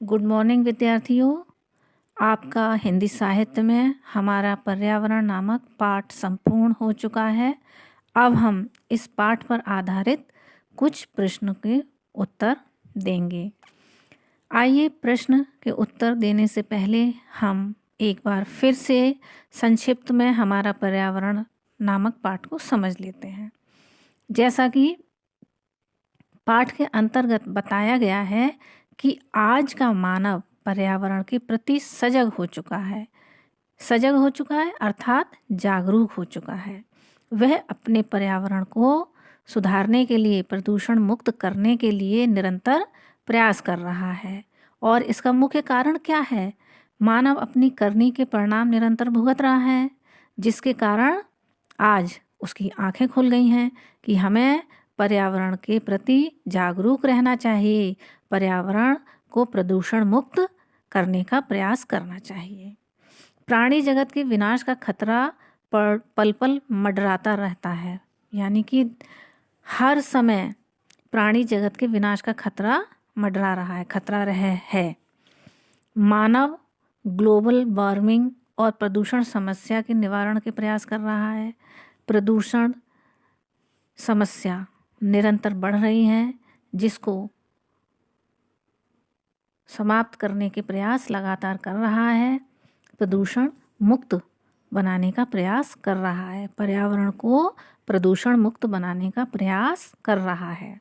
Good morning विद्यार्थियों। आपका हिंदी साहित्य में हमारा पर्यावरण नामक पाठ संपूर्ण हो चुका है। अब हम इस पाठ पर आधारित कुछ प्रश्नों के उत्तर देंगे। आइए प्रश्न के उत्तर देने से पहले हम एक बार फिर से संक्षिप्त में हमारा पर्यावरण नामक पाठ को समझ लेते हैं। जैसा कि पाठ के अंतर्गत बताया गया है कि आज का मानव पर्यावरण के प्रति सजग हो चुका है अर्थात जागरूक हो चुका है। वह अपने पर्यावरण को सुधारने के लिए, प्रदूषण मुक्त करने के लिए निरंतर प्रयास कर रहा है। और इसका मुख्य कारण क्या है? मानव अपनी करनी के परिणाम निरंतर भुगत रहा है, जिसके कारण आज उसकी आंखें खुल गई हैं कि हमें पर्यावरण के प्रति जागरूक रहना चाहिए, पर्यावरण को प्रदूषण मुक्त करने का प्रयास करना चाहिए। प्राणी जगत के विनाश का खतरा पल पल मंडराता रहता है, यानी कि हर समय प्राणी जगत के विनाश का खतरा मंडरा रहा है, खतरा है। मानव ग्लोबल वार्मिंग और प्रदूषण समस्या के निवारण के प्रयास कर रहा है। प्रदूषण समस्या निरंतर बढ़ रही है, जिसको समाप्त करने के प्रयास लगातार कर रहा है। प्रदूषण मुक्त बनाने का प्रयास कर रहा है, पर्यावरण को प्रदूषण मुक्त बनाने का प्रयास कर रहा है।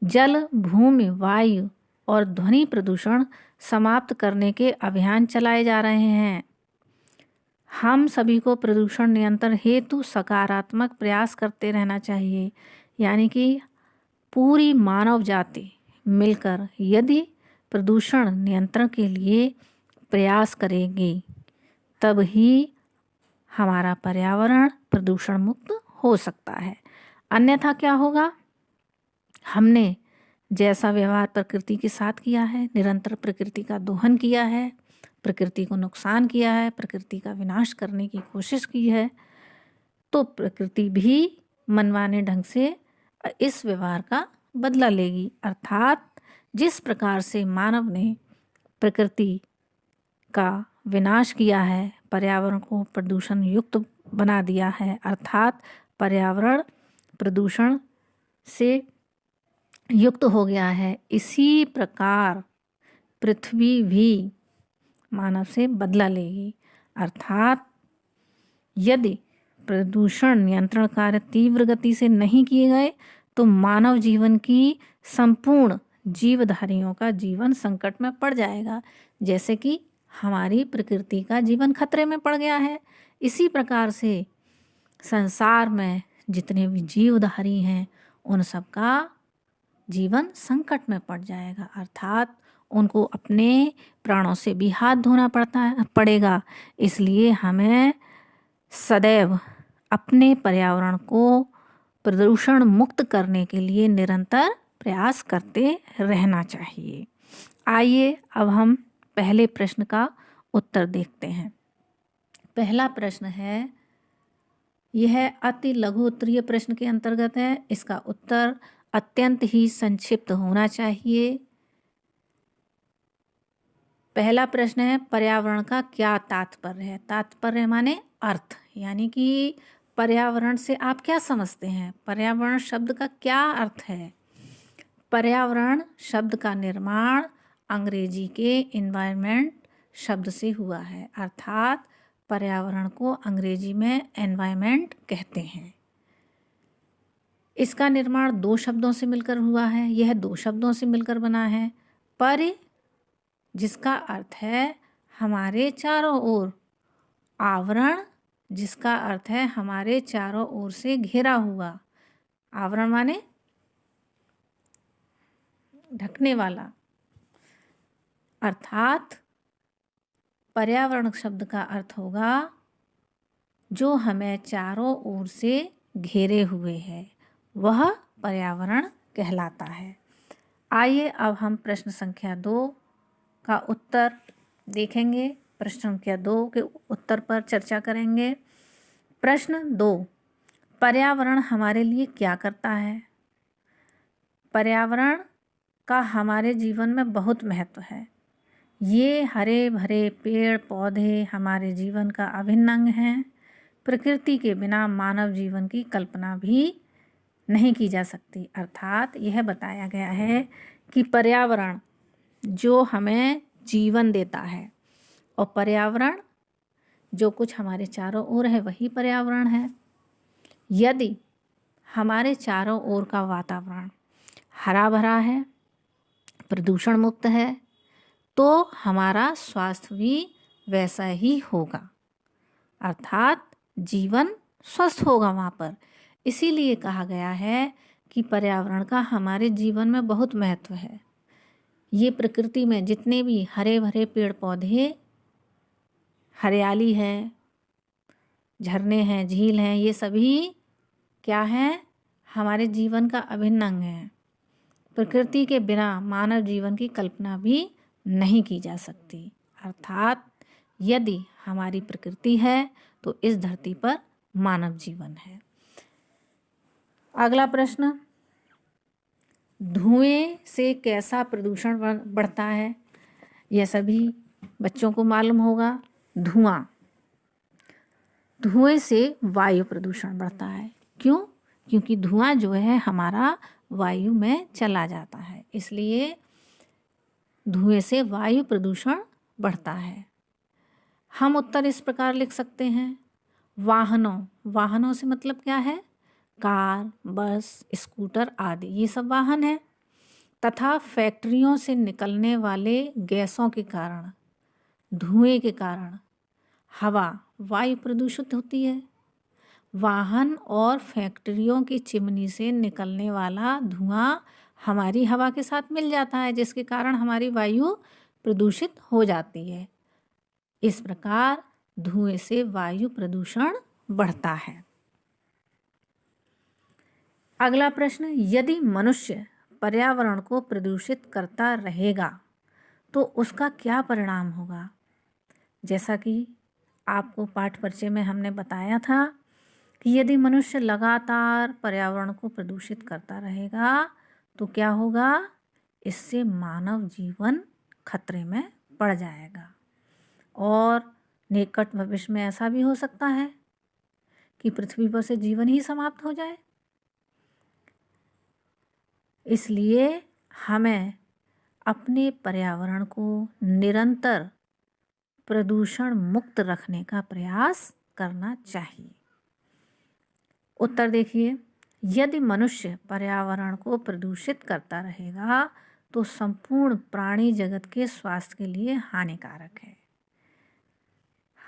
जल, भूमि, वायु और ध्वनि प्रदूषण समाप्त करने के अभियान चलाए जा रहे हैं। हम सभी को प्रदूषण नियंत्रण हेतु सकारात्मक प्रयास करते रहना चाहिए, यानी कि पूरी मानव जाति मिलकर यदि प्रदूषण नियंत्रण के लिए प्रयास करेगी, तब ही हमारा पर्यावरण प्रदूषण मुक्त हो सकता है। अन्यथा क्या होगा? हमने जैसा व्यवहार प्रकृति के साथ किया है, निरंतर प्रकृति का दोहन किया है, प्रकृति को नुकसान किया है, प्रकृति का विनाश करने की कोशिश की है, तो प्रकृति भी मनमाने ढंग से इस व्यवहार का बदला लेगी। अर्थात जिस प्रकार से मानव ने प्रकृति का विनाश किया है, पर्यावरण को प्रदूषण युक्त बना दिया है, अर्थात पर्यावरण प्रदूषण से युक्त हो गया है, इसी प्रकार पृथ्वी भी मानव से बदला लेगी। अर्थात यदि प्रदूषण नियंत्रण कार्य तीव्र गति से नहीं किए गए तो मानव जीवन की संपूर्ण जीवधारियों का जीवन संकट में पड़ जाएगा। जैसे कि हमारी प्रकृति का जीवन खतरे में पड़ गया है, इसी प्रकार से संसार में जितने भी जीवधारी हैं उन सब का जीवन संकट में पड़ जाएगा। अर्थात उनको अपने प्राणों से भी हाथ धोना पड़ेगा। इसलिए हमें सदैव अपने पर्यावरण को प्रदूषण मुक्त करने के लिए निरंतर प्रयास करते रहना चाहिए। आइए अब हम पहले प्रश्न का उत्तर देखते हैं। पहला प्रश्न है, यह अति लघु उत्तरीय प्रश्न के अंतर्गत है। इसका उत्तर अत्यंत ही संक्षिप्त होना चाहिए। पहला प्रश्न है, पर्यावरण का क्या तात्पर्य है? तात्पर्य माने अर्थ, यानी कि पर्यावरण से आप क्या समझते हैं? पर्यावरण शब्द का क्या अर्थ है? पर्यावरण शब्द का निर्माण अंग्रेजी के एनवायरनमेंट शब्द से हुआ है, अर्थात पर्यावरण को अंग्रेजी में एनवायरनमेंट कहते हैं। इसका निर्माण दो शब्दों से मिलकर हुआ है। यह दो शब्दों से मिलकर बना है। पर्य, जिसका अर्थ है हमारे चारों ओर, आवरण, जिसका अर्थ है हमारे चारों ओर से घिरा हुआ। आवरण माने ढकने वाला, अर्थात पर्यावरण शब्द का अर्थ होगा जो हमें चारों ओर से घेरे हुए है, वह पर्यावरण कहलाता है। आइए अब हम प्रश्न संख्या 2 का उत्तर देखेंगे। प्रश्न संख्या 2 के उत्तर पर चर्चा करेंगे। प्रश्न 2, पर्यावरण हमारे लिए क्या करता है? पर्यावरण का हमारे जीवन में बहुत महत्व है। ये हरे भरे पेड़ पौधे हमारे जीवन का अभिन्न अंग हैं। प्रकृति के बिना मानव जीवन की कल्पना भी नहीं की जा सकती। अर्थात यह बताया गया है कि पर्यावरण जो हमें जीवन देता है और पर्यावरण जो कुछ हमारे चारों ओर है वही पर्यावरण है। यदि हमारे चारों ओर का वातावरण हरा भरा है, प्रदूषण मुक्त है, तो हमारा स्वास्थ्य भी वैसा ही होगा, अर्थात जीवन स्वस्थ होगा वहाँ पर। इसीलिए कहा गया है कि पर्यावरण का हमारे जीवन में बहुत महत्व है। ये प्रकृति में जितने भी हरे भरे पेड़ पौधे, हरियाली है, झरने हैं, झील हैं, ये सभी क्या हैं? हमारे जीवन का अभिन्न अंग है। प्रकृति के बिना मानव जीवन की कल्पना भी नहीं की जा सकती। अर्थात यदि हमारी प्रकृति है तो इस धरती पर मानव जीवन है। अगला प्रश्न, धुएं से कैसा प्रदूषण बढ़ता है? यह सभी बच्चों को मालूम होगा। धुएं से वायु प्रदूषण बढ़ता है। क्यों? क्योंकि धुआं जो है हमारा वायु में चला जाता है, इसलिए धुएं से वायु प्रदूषण बढ़ता है। हम उत्तर इस प्रकार लिख सकते हैं, वाहनों से मतलब क्या है? कार, बस, स्कूटर आदि, ये सब वाहन है। तथा फैक्ट्रियों से निकलने वाले गैसों के कारण, धुएं के कारण हवा, वायु प्रदूषित होती है। वाहन और फैक्ट्रियों की चिमनी से निकलने वाला धुआं हमारी हवा के साथ मिल जाता है, जिसके कारण हमारी वायु प्रदूषित हो जाती है। इस प्रकार धुएं से वायु प्रदूषण बढ़ता है। अगला प्रश्न, यदि मनुष्य पर्यावरण को प्रदूषित करता रहेगा तो उसका क्या परिणाम होगा? जैसा कि आपको पाठ परिचय में हमने बताया था कि यदि मनुष्य लगातार पर्यावरण को प्रदूषित करता रहेगा तो क्या होगा? इससे मानव जीवन खतरे में पड़ जाएगा और निकट भविष्य में ऐसा भी हो सकता है कि पृथ्वी पर से जीवन ही समाप्त हो जाए। इसलिए हमें अपने पर्यावरण को निरंतर प्रदूषण मुक्त रखने का प्रयास करना चाहिए। उत्तर देखिए, यदि मनुष्य पर्यावरण को प्रदूषित करता रहेगा तो संपूर्ण प्राणी जगत के स्वास्थ्य के लिए हानिकारक है।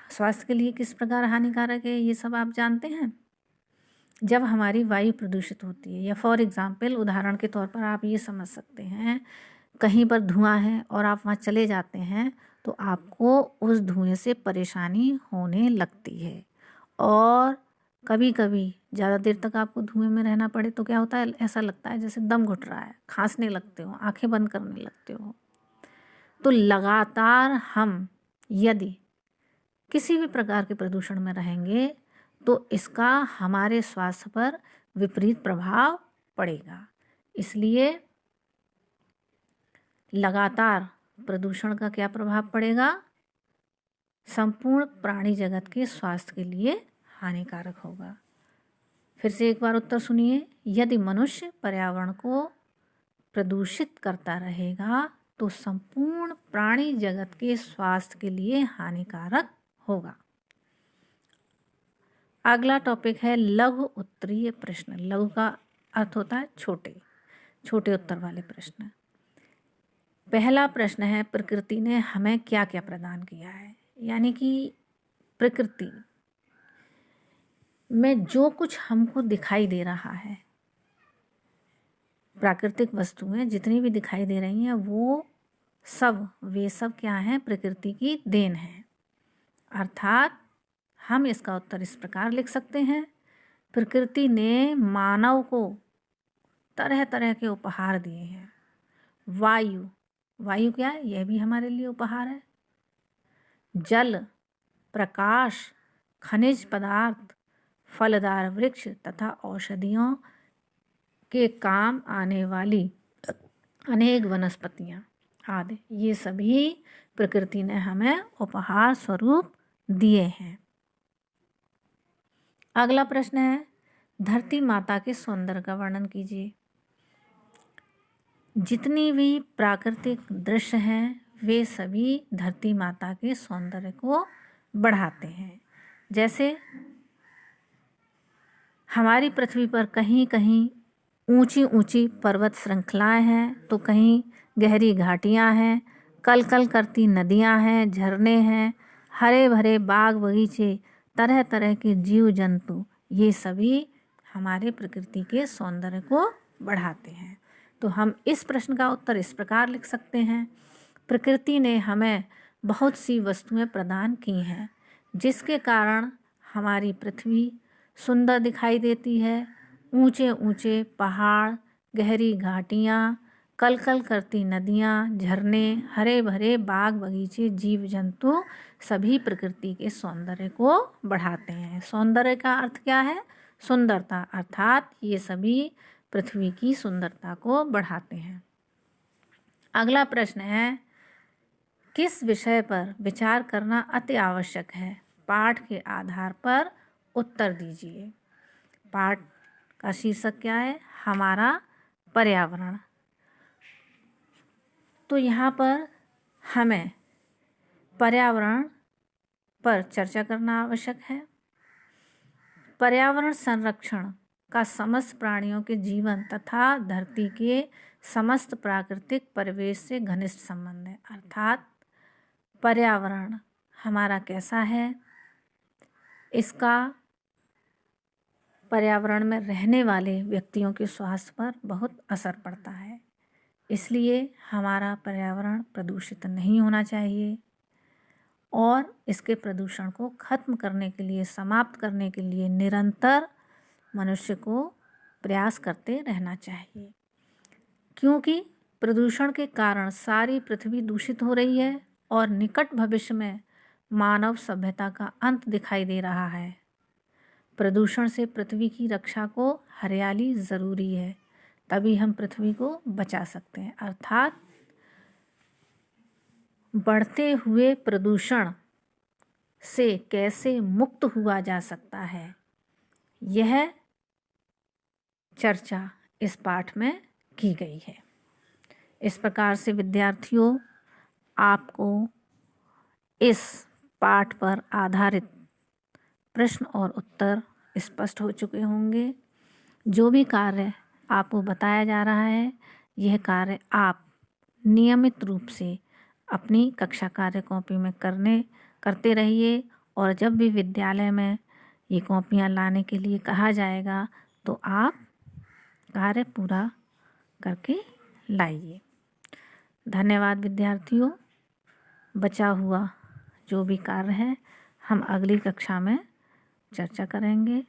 स्वास्थ्य के लिए किस प्रकार हानिकारक है ये सब आप जानते हैं। जब हमारी वायु प्रदूषित होती है, या फॉर एग्जाम्पल उदाहरण के तौर पर आप ये समझ सकते हैं, कहीं पर धुआं है और आप वहाँ चले जाते हैं तो आपको उस धुएं से परेशानी होने लगती है और कभी कभी ज़्यादा देर तक आपको धुएं में रहना पड़े तो क्या होता है? ऐसा लगता है जैसे दम घुट रहा है, खांसने लगते हो, आंखें बंद करने लगते हो। तो लगातार हम यदि किसी भी प्रकार के प्रदूषण में रहेंगे तो इसका हमारे स्वास्थ्य पर विपरीत प्रभाव पड़ेगा। इसलिए लगातार प्रदूषण का क्या प्रभाव पड़ेगा? संपूर्ण प्राणी जगत के स्वास्थ्य के लिए हानिकारक होगा। फिर से एक बार उत्तर सुनिए, यदि मनुष्य पर्यावरण को प्रदूषित करता रहेगा तो संपूर्ण प्राणी जगत के स्वास्थ्य के लिए हानिकारक होगा। अगला टॉपिक है लघु उत्तरीय प्रश्न। लघु का अर्थ होता है छोटे, छोटे उत्तर वाले प्रश्न। पहला प्रश्न है, प्रकृति ने हमें क्या क्या प्रदान किया है? यानी कि प्रकृति में जो कुछ हमको दिखाई दे रहा है, प्राकृतिक वस्तुएं जितनी भी दिखाई दे रही हैं वे सब क्या हैं? प्रकृति की देन है। अर्थात हम इसका उत्तर इस प्रकार लिख सकते हैं, प्रकृति ने मानव को तरह तरह के उपहार दिए हैं। वायु क्या है? यह भी हमारे लिए उपहार है। जल, प्रकाश, खनिज पदार्थ, फलदार वृक्ष तथा औषधियों के काम आने वाली अनेक वनस्पतियाँ आदि, ये सभी प्रकृति ने हमें उपहार स्वरूप दिए हैं। अगला प्रश्न है, धरती माता के सौंदर्य का वर्णन कीजिए। जितनी भी प्राकृतिक दृश्य हैं वे सभी धरती माता के सौंदर्य को बढ़ाते हैं। जैसे हमारी पृथ्वी पर कहीं कहीं ऊंची ऊंची पर्वत श्रृंखलाएं हैं, तो कहीं गहरी घाटियां हैं, कल कल करती नदियां हैं, झरने हैं, हरे भरे बाग बगीचे, तरह तरह के जीव जंतु, ये सभी हमारे प्रकृति के सौंदर्य को बढ़ाते हैं। तो हम इस प्रश्न का उत्तर इस प्रकार लिख सकते हैं, प्रकृति ने हमें बहुत सी वस्तुएं प्रदान की हैं जिसके कारण हमारी पृथ्वी सुंदर दिखाई देती है। ऊंचे ऊंचे पहाड़, गहरी घाटियाँ, कल कल करती नदियाँ, झरने, हरे भरे बाग बगीचे, जीव जंतु सभी प्रकृति के सौंदर्य को बढ़ाते हैं। सौंदर्य का अर्थ क्या है? सुंदरता, अर्थात ये सभी पृथ्वी की सुंदरता को बढ़ाते हैं। अगला प्रश्न है, किस विषय पर विचार करना अति आवश्यक है? पाठ के आधार पर उत्तर दीजिए। पाठ का शीर्षक क्या है? हमारा पर्यावरण। तो यहाँ पर हमें पर्यावरण पर चर्चा करना आवश्यक है। पर्यावरण संरक्षण का समस्त प्राणियों के जीवन तथा धरती के समस्त प्राकृतिक परिवेश से घनिष्ठ संबंध है। अर्थात पर्यावरण हमारा कैसा है, इसका पर्यावरण में रहने वाले व्यक्तियों के स्वास्थ्य पर बहुत असर पड़ता है। इसलिए हमारा पर्यावरण प्रदूषित नहीं होना चाहिए और इसके प्रदूषण को खत्म करने के लिए, समाप्त करने के लिए निरंतर मनुष्य को प्रयास करते रहना चाहिए। क्योंकि प्रदूषण के कारण सारी पृथ्वी दूषित हो रही है और निकट भविष्य में मानव सभ्यता का अंत दिखाई दे रहा है। प्रदूषण से पृथ्वी की रक्षा को हरियाली ज़रूरी है, तभी हम पृथ्वी को बचा सकते हैं। अर्थात बढ़ते हुए प्रदूषण से कैसे मुक्त हुआ जा सकता है, यह चर्चा इस पाठ में की गई है। इस प्रकार से विद्यार्थियों, आपको इस पाठ पर आधारित प्रश्न और उत्तर स्पष्ट हो चुके होंगे। जो भी कार्य आपको बताया जा रहा है, यह कार्य आप नियमित रूप से अपनी कक्षा कार्य कॉपी में करते रहिए और जब भी विद्यालय में ये कॉपियाँ लाने के लिए कहा जाएगा तो आप कार्य पूरा करके लाइए। धन्यवाद विद्यार्थियों। बचा हुआ जो भी कार्य है हम अगली कक्षा में चर्चा करेंगे।